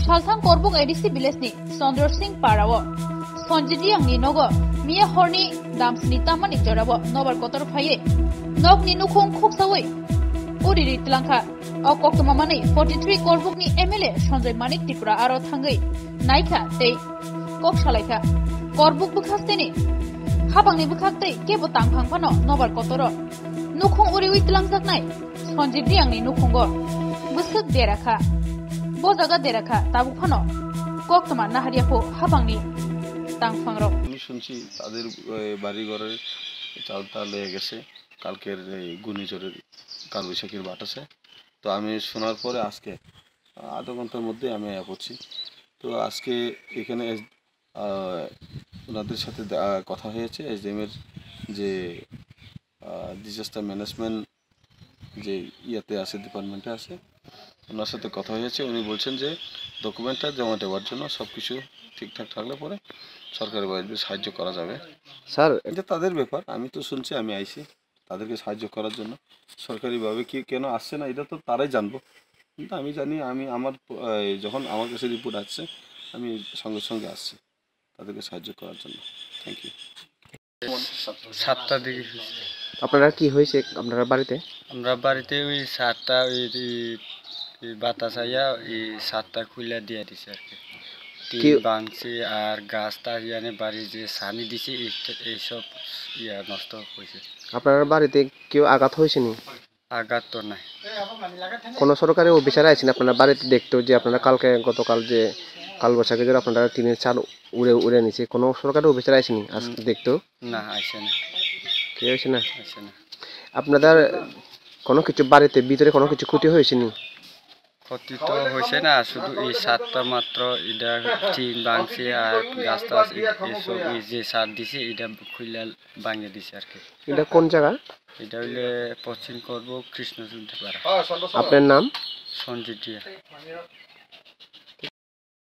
Salthang Korbuk ADC Bilesni, Sondor Singh Parawo, Sonjidi Angni Nogo, Mia Horni, Damsni Tamani Jorabo, Nobar Kotor Paye, Nog Ninukung Kuksaway, Uri Lanka, Okok Mamani, 43 Korbukni MLA, Sonjay Manik Tipura Aro Tangai, Naika, Tay, Kok Shalaika, Korbuk Bukasteni, Habangni Bukate, Kebo Tampano, Nobar Kotoro, Nukung Uri Langzaknai, Sonjidi Angni Nukungo, Busuk Deraka. Bozaga deraka tabu phano koktoma nahariyapo habangni tangfangro আমি শুনছি তাদের বাড়ি ঘরের চালটা লেগে গেছে কালকের ঘূর্ণিঝড়ের কালবৈশাখীর বাতাসে। তো আমি শোনার পরে আজকে আধা ঘন্টার মধ্যে আমি পড়ছি। তো আজকে এখানে ওনাদের সাথে কথা হয়েছে এসডিএমের যে ডিজাস্টার ম্যানেজমেন্ট যে ইয়াতে আছে ডিপার্টমেন্টে আছে ওনার সাথে কথা হয়েছে। উনি বলছেন যে ডকুমেন্টটা জমা দেওয়ার জন্য সব কিছু ঠিকঠাক থাকলে পরে সরকারিভাবে সাহায্য করা যাবে। স্যার এটা তাদের ব্যাপার, আমি তো শুনছি, আমি আইছি তাদেরকে সাহায্য করার জন্য। সরকারিভাবে কি কেন আসছে না এটা তো তারাই জানবো, কিন্তু আমি জানি আমি আমার যখন আমার কাছে রিপোর্ট আসছে আমি সঙ্গে সঙ্গে আসছি তাদেরকে সাহায্য করার জন্য। Thank you. 7টার দিকে আপনারা কি হয়েছে আপনারা বাড়িতে? আমরা বাড়িতে ওই 7টা ওই বাতাস আইয়া ওই 7টা খুলে দিয়ে দিছে আর কি। টিন ভাঙছে আর গাছটা ইয়ানে বাড়ি যে সানি দিছে এইসব নষ্ট হয়েছে। আপনার বাড়িতে কেউ আঘাত হয়েছে নি? আঘাত তো নাই। কোনো সরকারি অফিসার আইছেন আপনারা বাড়িতে দেখতেও যে আপনারা গতকাল যে কালবৈশাখী ঝড়ে আপনারা টিনের চাল উড়ে নিছে, কোনো সরকারি অফিসার আইছেনি আজকে দেখতেও? না আইছে না। কেউ আইছে না? আইছে না। আপনাদের কোনো কিছু বাড়িতে ভিতরে কোনো কিছু ক্ষতি হয়েছে নি? ক্ষতি তো হয়েছে না, শুধু এই 7টা মাত্র এটা টিন ভাঙছে আর গাছটা এসব এই যে সার দিছে এটা খুলে ভাঙিয়ে দিছে আর কি। এটা কোন জায়গা? এটা হইলে পশ্চিম করব কৃষ্ণচন্দ্র পাড়া। আপনার নাম? সঞ্জিত।